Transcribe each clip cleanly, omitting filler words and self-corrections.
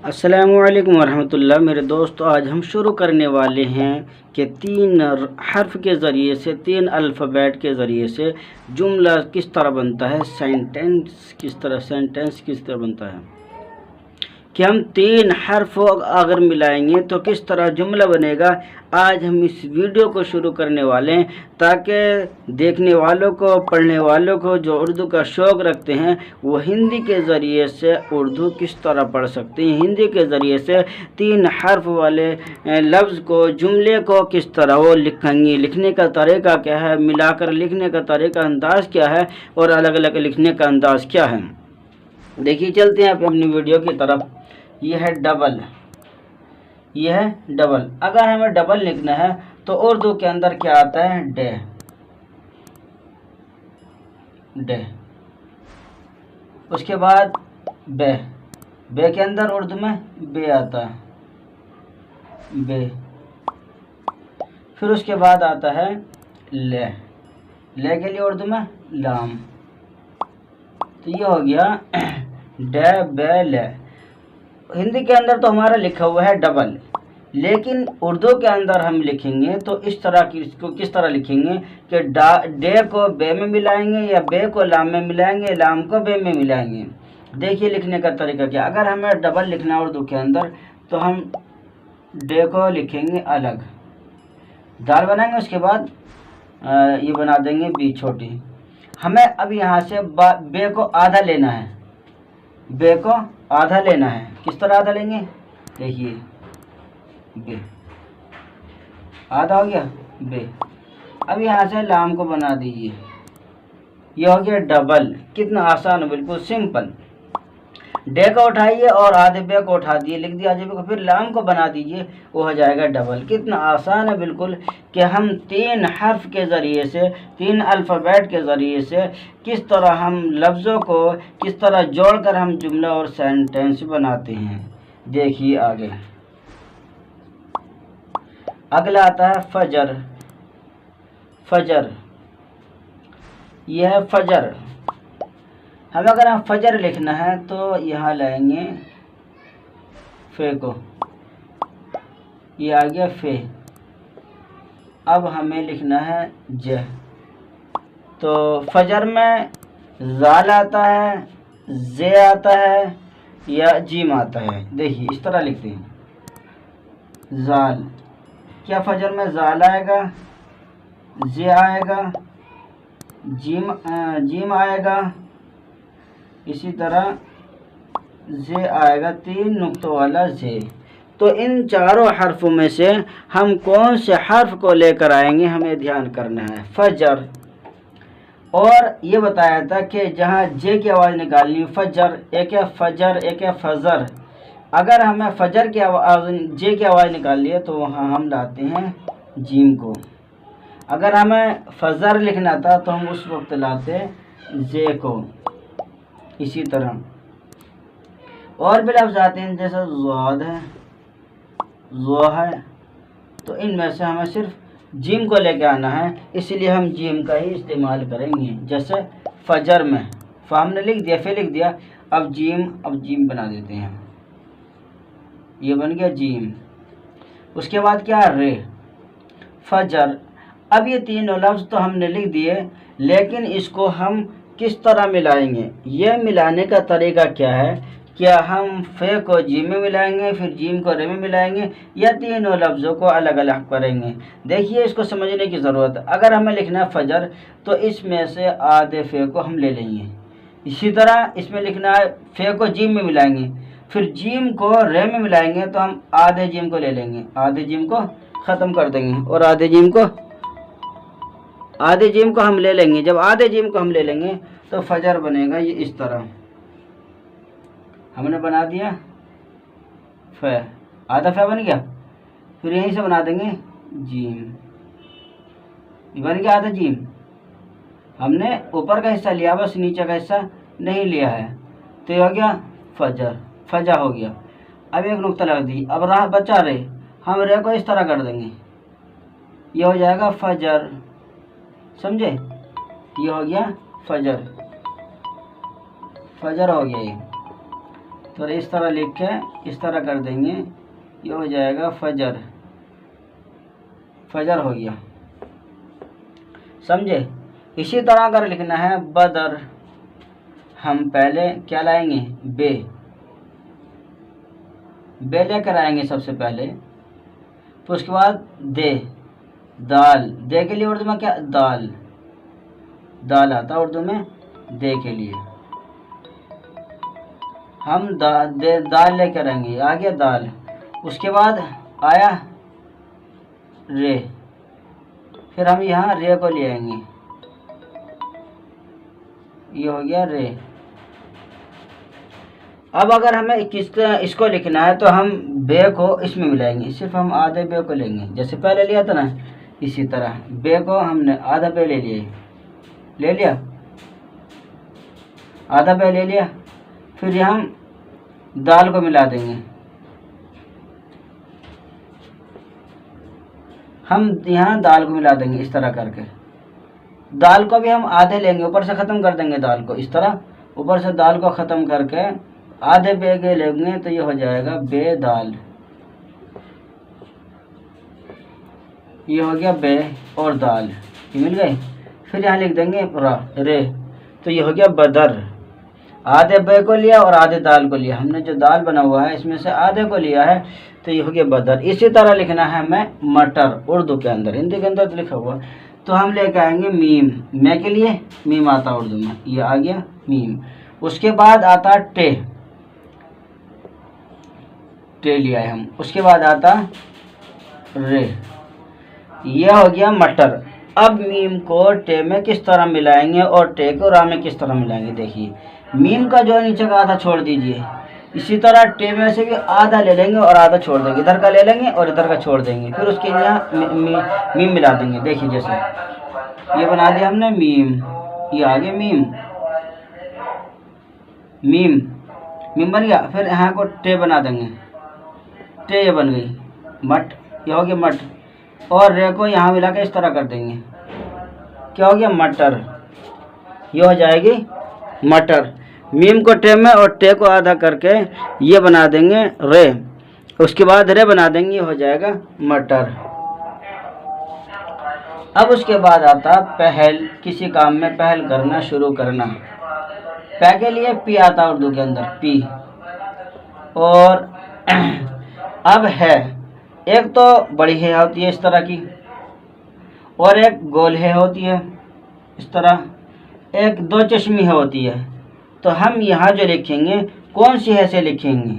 अस्सलामुअलैकुम वरहमतुल्लाह। मेरे दोस्तों, आज हम शुरू करने वाले हैं कि 3 हर्फ के ज़रिए से, 3 अल्फ़ाबेट के ज़रिए से जुमला किस तरह बनता है, सेंटेंस किस तरह बनता है, कि हम 3 हर्फ अगर मिलाएंगे तो किस तरह जुमला बनेगा। आज हम इस वीडियो को शुरू करने वाले हैं ताकि देखने वालों को, पढ़ने वालों को जो उर्दू का शौक़ रखते हैं वो हिंदी के ज़रिए से उर्दू किस तरह पढ़ सकते हैं, हिंदी के ज़रिए से 3 हर्फ वाले लफ्ज़ को, जुमले को किस तरह वो लिखेंगे, लिखने का तरीका क्या है, मिलाकर लिखने का तरीका अंदाज़ क्या है और अलग अलग लिखने का अंदाज़ क्या है। देखिए, चलते हैं अपनी वीडियो की तरफ। ये है डबल, ये है डबल। अगर हमें डबल लिखना है तो उर्दू के अंदर क्या आता है, डे, डे। उसके बाद बे, बे के अंदर उर्दू में बे आता है, बे। फिर उसके बाद आता है ले, ले के लिए उर्दू में लाम। तो ये हो गया डे बे ले। हिंदी के अंदर तो हमारा लिखा हुआ है डबल, लेकिन उर्दू के अंदर हम लिखेंगे तो इस तरह की, इसको किस तरह लिखेंगे कि डे को बे में मिलाएंगे या बे को लाम में मिलाएंगे, लाम को बे में मिलाएंगे। देखिए लिखने का तरीका क्या। अगर हमें डबल लिखना है उर्दू के अंदर तो हम डे को लिखेंगे अलग, दाल बनाएंगे, उसके बाद ये बना देंगे बी छोटी। हमें अब यहाँ से बे को आधा लेना है, बे को आधा लेना है। किस तरह आधा लेंगे, देखिए बे आधा हो गया बे। अब यहाँ से लाम को बना दीजिए, ये हो गया डबल। कितना आसान है, बिल्कुल सिंपल। डे को उठाइए और आधे बे को उठा दिए, लिख दिया आधे बे को, फिर लाम को बना दीजिए, वो हो जाएगा डबल। कितना आसान है बिल्कुल, कि हम 3 हर्फ के ज़रिए से, 3 अल्फ़ाबेट के ज़रिए से किस तरह हम लफ्ज़ों को किस तरह जोड़कर हम जुमला और सेंटेंस बनाते हैं। देखिए आगे, अगला आता है फजर, फजर। यह है फजर। हमें अगर हम फजर लिखना है तो यहाँ लाएंगे फे को, ये आ गया फे। अब हमें लिखना है ज, तो फजर में जाल आता है, जे आता है या जीम आता है। देखिए इस तरह लिखते हैं, जाल। क्या फजर में जाल आएगा, जे आएगा, जीम आएगा, इसी तरह जे आएगा, 3 नुक्तों वाला जे। तो इन चारों हर्फों में से हम कौन से हर्फ को लेकर आएंगे, हमें ध्यान करना है। फजर, और ये बताया था कि जहाँ जे की आवाज़ निकालनी, फजर, एक है फजर, एक है फजर। अगर हमें फजर की आवाज़, जे की आवाज़ निकालनी है तो वहाँ हम लाते हैं जीम को। अगर हमें फजर लिखना था तो हम उस वक्त लाते जे को। इसी तरह और भी लफ्ज़ आते हैं, जैसे ज़ाद है, ज़ो है, तो इनमें से हमें सिर्फ जीम को लेके आना है, इसलिए हम जीम का ही इस्तेमाल करेंगे। जैसे फजर में फ हमने लिख दिया, फिर लिख दिया, अब जीम बना देते हैं, ये बन गया जीम। उसके बाद क्या, रे, फजर। अब ये तीनों लफ्ज़ तो हमने लिख दिए, लेकिन इसको हम किस तरह मिलाएंगे, ये मिलाने का तरीका क्या है। क्या हम फे को जीम में मिलाएंगे, फिर जीम को रे में मिलाएंगे, या तीनों लफ्ज़ों को अलग अलग करेंगे। देखिए इसको समझने की ज़रूरत है। अगर हमें लिखना है फजर तो इसमें से आधे फे को हम ले लेंगे। इसी तरह इसमें लिखना है फे को जीम में मिलाएंगे, फिर जीम को रे में मिलाएंगे, तो हम आधे जीम को ले लेंगे, आधे जीम को ख़त्म कर देंगे और आधे जीम को हम ले लेंगे। जब आधे जीम को हम ले लेंगे तो फजर बनेगा ये इस तरह। हमने बना दिया फे, आधा फे बन गया, फिर यहीं से बना देंगे जीम, ये बन गया आधा जीम। हमने ऊपर का हिस्सा लिया, बस नीचे का हिस्सा नहीं लिया है, तो ये हो गया फजर, फजा हो गया। अब एक नुक्ता लगा दी, अब रहा बचा रे, हम रे को इस तरह कर देंगे, ये हो जाएगा फजर। समझे, ये हो गया फजर, फजर हो गया ये। तो इस तरह लिख के इस तरह कर देंगे, ये हो जाएगा फजर। फजर हो गया, समझे। इसी तरह अगर लिखना है बदर, हम पहले क्या लाएंगे, बे लेकर आएंगे सबसे पहले, फिर उसके बाद दे, दाल, दे के लिए उर्दू में क्या, दाल, दाल आता है उर्दू में दे के लिए। हम दाल लेकर आएंगे, आ गया दाल। उसके बाद आया रे, फिर हम यहाँ रे को ले आएंगे, ये हो गया रे। अब अगर हमें इसको लिखना है तो हम बे को इसमें मिलाएंगे, सिर्फ हम आधे बे को लेंगे, जैसे पहले लिया था ना, इसी तरह बे को हमने आधा बे ले लिया, आधा बे ले लिया। फिर हम दाल को मिला देंगे, हम यहाँ दाल को मिला देंगे इस तरह करके। दाल को भी हम आधे लेंगे, ऊपर से ख़त्म कर देंगे दाल को, इस तरह ऊपर से दाल को ख़त्म करके आधे बे के लेंगे, तो ये हो जाएगा बे दाल। ये हो गया बे और दाल, ये मिल गए। फिर यहाँ लिख देंगे रे, तो ये हो गया बदर। आधे बे को लिया और आधे दाल को लिया, हमने जो दाल बना हुआ है इसमें से आधे को लिया है, तो ये हो गया बदर। इसी तरह लिखना है हमें मटर, उर्दू के अंदर, हिंदी के अंदर तो लिखा हुआ, तो हम लेकर आएंगे मीम, मैं के लिए मीम आता उर्दू में, ये आ गया मीम। उसके बाद आता टे लिया है हम, उसके बाद आता रे, यह हो गया मटर। अब मीम को टे में किस तरह मिलाएंगे और टे को रा में किस तरह मिलाएंगे, देखिए मीम का जो नीचे का आधा छोड़ दीजिए, इसी तरह टे में से भी आधा ले लेंगे और आधा छोड़ देंगे, इधर का ले लेंगे और इधर का छोड़ देंगे, फिर उसके यहाँ मीम मिला देंगे। देखिए जैसे ये बना दिया हमने मीम, ये आगे मीम बन गया। फिर यहाँ को टे बना देंगे, टे ये बन गई मट, ये हो गया मट, और रे को यहाँ मिला के इस तरह कर देंगे, क्या हो गया मटर, ये हो जाएगी मटर। मीम को टे में और टे को आधा करके ये बना देंगे रे, उसके बाद रे बना देंगे, ये हो जाएगा मटर। अब उसके बाद आता पहल, किसी काम में पहल करना, शुरू करना। पै के लिए पी आता उर्दू के अंदर, पी। और अब है, एक तो बड़ी है होती है इस तरह की, और एक गोल है होती है इस तरह, एक दो चश्मी है होती है। तो हम यहाँ जो लिखेंगे कौन सी है से लिखेंगे,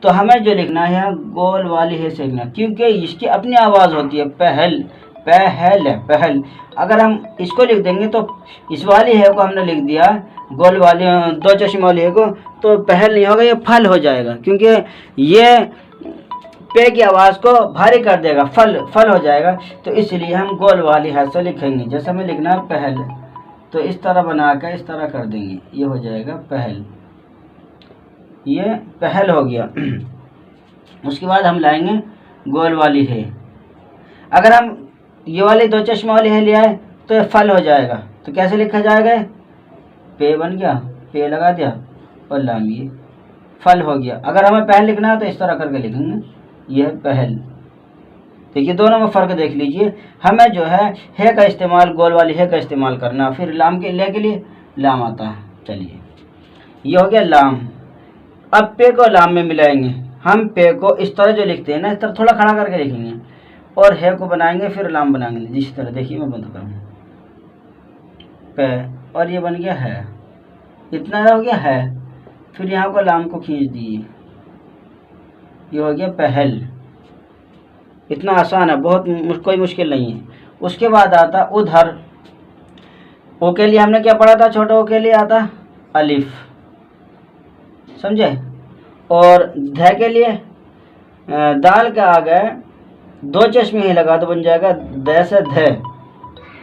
तो हमें जो लिखना है यहाँ गोल वाली है से लिखना, क्योंकि इसकी अपनी आवाज़ होती है, पहल, पहल है पहल। अगर हम इसको लिख देंगे तो इस वाली है को हमने लिख दिया गोल वाली दो चश्मे वाली है को, तो पहल नहीं होगा, ये फल हो जाएगा, क्योंकि ये पे की आवाज़ को भारी कर देगा, फल हो जाएगा। तो इसलिए हम गोल वाली है से लिखेंगे, जैसे हमें लिखना है पहल, तो इस तरह बना कर इस तरह कर देंगे, ये हो जाएगा पहल, ये पहल हो गया। उसके बाद हम लाएंगे गोल वाली है। अगर हम ये वाली दो चश्मा वाली है लिया है तो ये फल हो जाएगा, तो कैसे लिखा जाएगा, पे बन गया, पे लगा दिया और लाम, ये फल हो गया। अगर हमें पहल लिखना है तो इस तरह करके लिखेंगे, यह पहल। देखिए दोनों में फ़र्क देख लीजिए, हमें जो है का इस्तेमाल, गोल वाली है का इस्तेमाल करना, फिर लाम के लिए लाम आता है। चलिए ये हो गया लाम। अब पे को लाम में मिलाएंगे, हम पे को इस तरह जो लिखते हैं ना, इस तरह थोड़ा खड़ा करके लिखेंगे, और है को बनाएंगे फिर लाम बनाएंगे, जिस तरह देखिए मैं बंद करूँगा, पे, और ये बन गया है, इतना हो गया है। फिर यहाँ को लाम को खींच दिए, ये हो गया पहल। इतना आसान है, बहुत कोई मुश्किल नहीं है। उसके बाद आता उधर, ओ के लिए हमने क्या पढ़ा था, छोटा ओ के लिए आता अलिफ, समझे। और ध के लिए दाल के आगे दो चश्मे ही लगा तो बन जाएगा द से ध।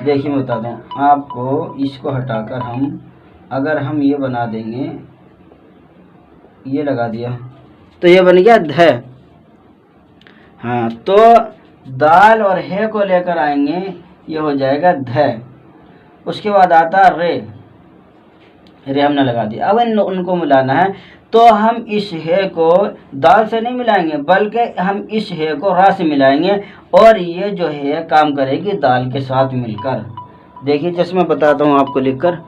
देखिए मैं बता दूँ आपको, इसको हटाकर अगर हम ये बना देंगे, ये लगा दिया तो ये बन गया ध। हाँ, तो दाल और है को लेकर आएंगे, ये हो जाएगा ध। उसके बाद आता रे, हमने लगा दिया। अब उनको मिलाना है, तो हम इस हे को दाल से नहीं मिलाएंगे, बल्कि हम इस हे को रा से मिलाएंगे, और ये जो है काम करेगी दाल के साथ मिलकर। देखिए जैसे मैं बताता हूँ आपको लिखकर,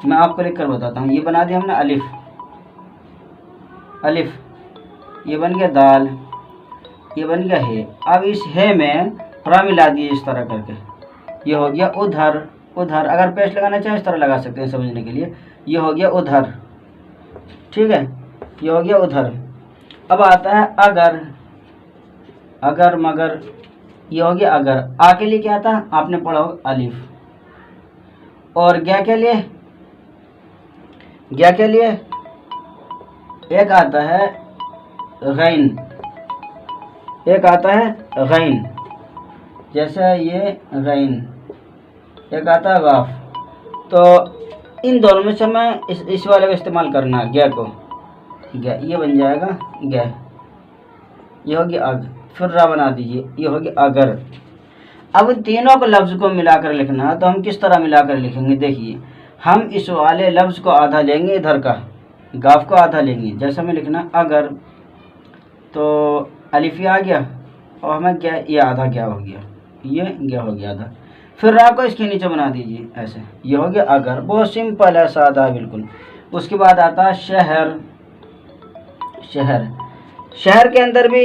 मैं आपको लिखकर बताता हूँ। ये बना दिया हमने अलिफ, अलिफ, ये बन गया दाल, ये बन गया हे। अब इस हे में रा मिला दिए इस तरह करके, ये हो गया उधर। उधर अगर पेस्ट लगाना चाहे इस तरह लगा सकते हैं समझने के लिए। ये हो गया उधर, ठीक है, ये हो गया उधर। अब आता है अगर, अगर मगर, ये हो गया अगर। आ के लिए क्या आता है, आपने पढ़ा होगा अलिफ। और क्या के लिए, क्या के लिए एक आता है गैन, एक आता है गैन, जैसे ये गैन, एक आता है गाफ। तो इन दोनों में से मैं इस वाले का इस्तेमाल करना, गया को, गया, ये बन जाएगा गया, ये होगी अग, फिर रा बना दीजिए, ये होगी अगर। अब तीनों को लफ्ज़ को मिलाकर लिखना है, तो हम किस तरह मिलाकर लिखेंगे, देखिए हम इस वाले लफ्ज़ को आधा लेंगे, इधर का गाफ को आधा लेंगे। जैसे हमें लिखना अगर, तो अलिफ आ गया और हमें क्या, ये आधा क्या हो गया, ये क्या हो गया आधा। फिर रा को इसके नीचे बना दीजिए ऐसे, ये हो गया अगर। बहुत सिंपल है, सादा है बिल्कुल। उसके बाद आता है शहर, शहर। शहर के अंदर भी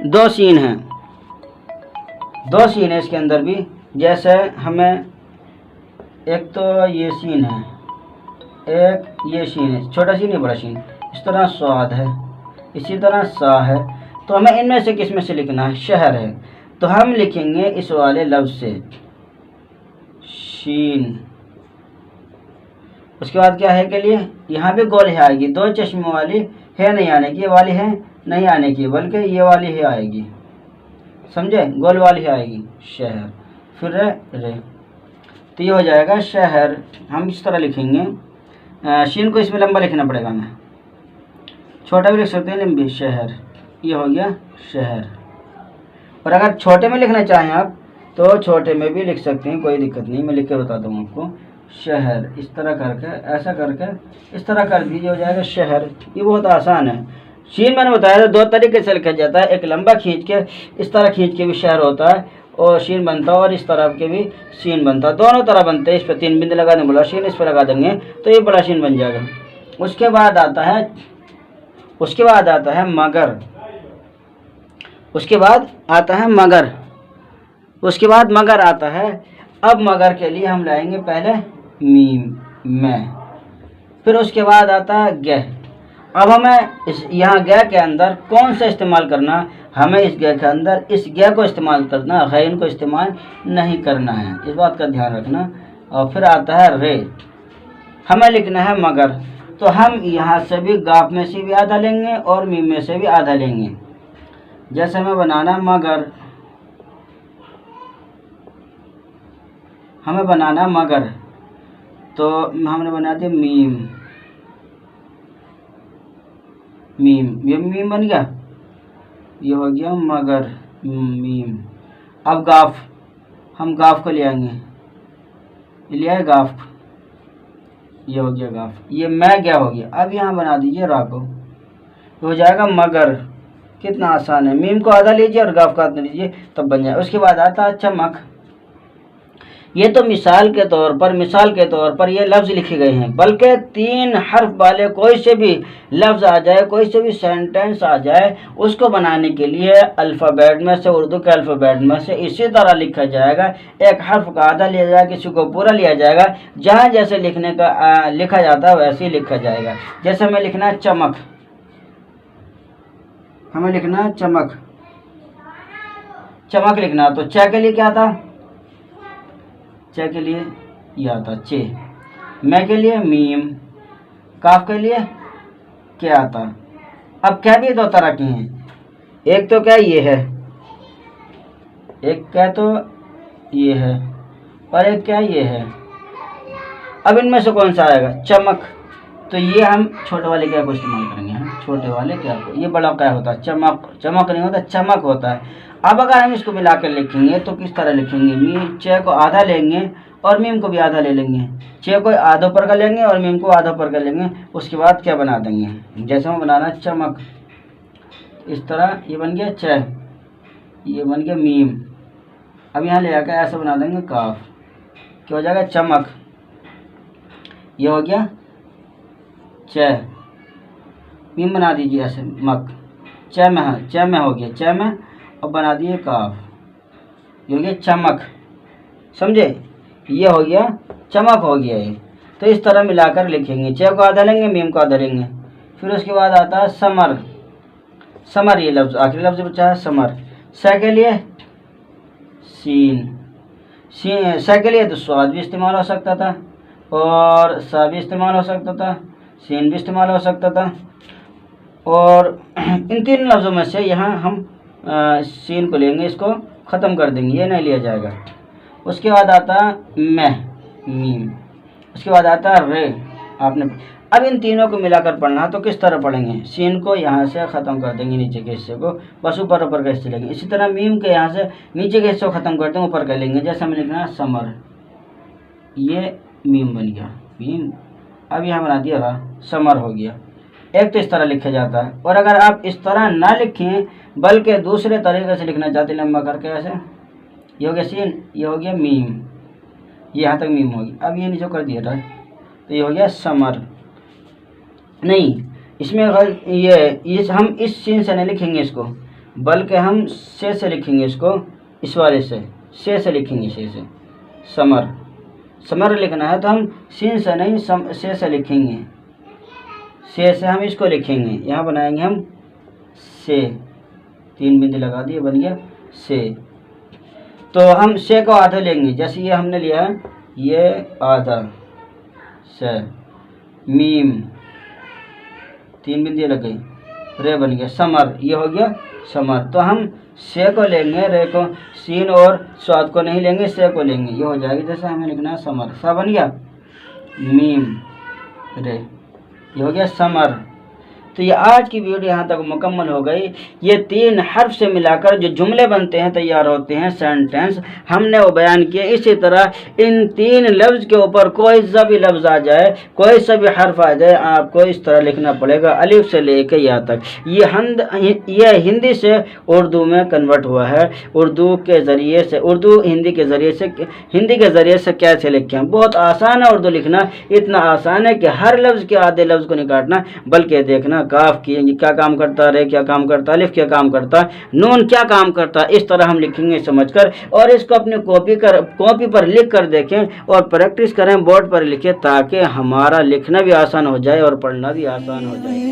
दो सीन हैं, दो सीन है इसके अंदर भी। जैसे हमें एक तो ये सीन है, एक ये सीन है, छोटा सीन है बड़ा सीन, इस तरह स्वाद है, इसी तरह सा है। तो हमें इनमें से किस में से लिखना है, शहर है, तो हम लिखेंगे इस वाले लफ्ज़ से शीन। उसके बाद क्या है के लिए, यहाँ पे गोल है आएगी, दो चश्मे वाली है नहीं आने की, ये वाली है नहीं आने की, बल्कि ये वाली है आएगी, समझे, गोल वाली है आएगी, शहर। फिर रे, तो ये हो जाएगा शहर। हम इस तरह लिखेंगे, शीन को इसमें लंबा लिखना पड़ेगा, हमें छोटा भी लिख सकते हैं लंबी, शहर, ये हो गया शहर। और अगर छोटे में लिखना चाहें आप तो छोटे में भी लिख सकते हैं, कोई दिक्कत नहीं, मैं लिख के बताता हूँ आपको। शहर, इस तरह करके, ऐसा करके इस तरह कर दीजिए, हो जाएगा शहर। ये बहुत आसान है। शीन मैंने बताया था दो तरीके से लिखा जाता है, एक लंबा खींच के, इस तरह खींच के भी शहर होता है और शीन बनता है, और इस तरह के भी शीन बनता है, दोनों तरह बनते हैं। इस पर 3 बिंदु लगा दें, बोला शीन, इस पर लगा देंगे तो ये बड़ा शीन बन जाएगा। उसके बाद आता है, उसके बाद आता है मगर, उसके बाद आता है मगर, उसके बाद मगर आता है। अब मगर के लिए हम लाएंगे पहले मीम, मैं, फिर उसके बाद आता है गह। अब हमें इस यहाँ गह के अंदर कौन सा इस्तेमाल करना, हमें इस गह के अंदर इस गह को इस्तेमाल करना, गैन को इस्तेमाल नहीं करना है, इस बात का ध्यान रखना। और फिर आता है रे, हमें लिखना है मगर, तो हम यहाँ से भी गाफ में से भी आधा लेंगे और मीम में से भी आधा लेंगे। जैसे हमें बनाना मगर, हमें बनाना मगर, तो हमने बना दिया मीम, मीम, ये मीम बन गया, ये हो गया मगर, मीम। अब गाफ, हम गाफ को ले आएंगे, ले आए गाफ, ये हो गया गाफ, ये मैं क्या हो गया। अब यहाँ बना दीजिए रा को, हो जाएगा मगर। कितना आसान है, मीम को आधा लीजिए और गाफ का आधा लीजिए, तब बन जाए। उसके बाद आता है चमक। ये तो मिसाल के तौर पर ये लफ्ज़ लिखे गए हैं, बल्कि 3 हर्फ वाले कोई से भी लफ्ज़ आ जाए, कोई से भी सेंटेंस आ जाए, उसको बनाने के लिए अल्फ़ाबेट में से, उर्दू के अल्फ़ाबेट में से इसी तरह लिखा जाएगा। एक हर्फ का आधा लिया जाएगा, किसी को पूरा लिया जाएगा, जहाँ जैसे लिखने का लिखा जाता है वैसे ही लिखा जाएगा। जैसे हमें लिखना है चमक, हमें लिखना है चमक, चमक लिखना, तो च के लिए क्या था, च के लिए यह आता चे, मैं के लिए मीम, काफ के लिए क्या आता। अब क्या भी 2 तरह की हैं, एक तो क्या ये है, एक क्या तो ये है, और एक क्या ये है। अब इनमें से कौन सा आएगा, चमक, तो ये हम छोटे वाले क्या को इस्तेमाल करेंगे, हम छोटे वाले क्या को, ये बड़ा क्या होता है, चमक, चमक नहीं होता, चमक होता है। अब अगर हम इसको मिलाकर लिखेंगे तो किस तरह लिखेंगे, मीम च को आधा लेंगे और मीम को भी आधा ले लेंगे, च को आधो पर कर लेंगे और मीम को आधो पर कर लेंगे। उसके बाद क्या बना देंगे, जैसे हम बनाना चमक, इस तरह ये बन गया च, ये बन गया मीम। अब यहाँ ले आकर ऐसे बना देंगे काफ, क्या हो जाएगा चमक, ये हो गया च, मीम बना दीजिए ऐसे मक, च में हो गया च में, और बना दिए काफ, ये हो गया चमक, समझे, ये हो गया चमक हो गया ये। तो इस तरह मिलाकर लिखेंगे, च को आधा लेंगे मीम को आधा लेंगे। फिर उसके बाद आता है समर, समर ये लफ्ज़ आखिरी लफ्ज़ बचा है समर। स के लिए सीन, स के लिए तो स्वाद भी इस्तेमाल हो सकता था और सा भी इस्तेमाल हो सकता था, सीन भी इस्तेमाल हो सकता था। और इन तीन लफ्ज़ों में से यहाँ हम सीन को लेंगे, इसको ख़त्म कर देंगे, ये नहीं लिया जाएगा। उसके बाद आता मैं मीम, उसके बाद आता रे आपने। अब इन तीनों को मिलाकर पढ़ना तो किस तरह पढ़ेंगे, सीन को यहाँ से ख़त्म कर देंगे नीचे के हिस्से को, बस ऊपर ऊपर का हिस्से लेंगे। इसी तरह मीम के यहाँ से नीचे के हिस्से को ख़त्म कर देंगे, ऊपर कर लेंगे। जैसे हमें लिखना है समर, ये मीम बन गया मीम। अब यहाँ बना दिया समर हो गया। एक तो इस तरह लिखा जाता है, और अगर आप इस तरह ना लिखें बल्कि दूसरे तरीके से लिखना चाहते लंबा करके ऐसे, ये हो गया सीन, ये हो गया मीम, ये यहाँ तक मीम होगी। अब ये नीचे कर दिया था तो ये हो गया समर। नहीं, इसमें ये हम इस सीन से नहीं लिखेंगे इसको, बल्कि हम से लिखेंगे इसको, इस वाले से लिखेंगे, से समर, समर लिखना है तो हम सीन से नहीं से लिखेंगे, से हम इसको लिखेंगे। यहाँ बनाएंगे हम से, 3 बिंदु लगा दिए, बन गया से। तो हम से को आधा लेंगे, जैसे ये हमने लिया है ये आधा से, मीम 3 बिंदु लग गई, रे बन गया समर, ये हो गया समर। तो हम से को लेंगे, रे को, सीन और स्वाद को नहीं लेंगे, से को लेंगे, ये हो जाएगी। जैसे हमें लिखना है समर, सा बन गया मीम रे, ये हो गया समर। तो ये आज की वीडियो यहाँ तक मुकम्मल हो गई। ये 3 हर्फ से मिलाकर जो जुमले बनते हैं, तैयार होते हैं, सेंटेंस, हमने वो बयान किए। इसी तरह इन 3 लफ्ज़ के ऊपर कोई सा भी लफ्ज़ आ जाए, कोई सा भी हर्फ आ जाए, आपको इस तरह लिखना पड़ेगा, अलिफ से लेकर या तक। ये हिंदी से उर्दू में कन्वर्ट हुआ है, उर्दू के ज़रिए से, उर्दू हिंदी के ज़रिए से कैसे लिखें। बहुत आसान है उर्दू लिखना, इतना आसान है कि हर लफ्ज़ के आधे लफ्ज़ को नहीं काटना, बल्कि देखना काफ की क्या काम करता, रे क्या काम करता, अलिफ क्या काम करता, नून क्या काम करता। इस तरह हम लिखेंगे समझकर, और इसको अपनी कॉपी पर लिख कर देखें और प्रैक्टिस करें, बोर्ड पर लिखें, ताकि हमारा लिखना भी आसान हो जाए और पढ़ना भी आसान हो जाए।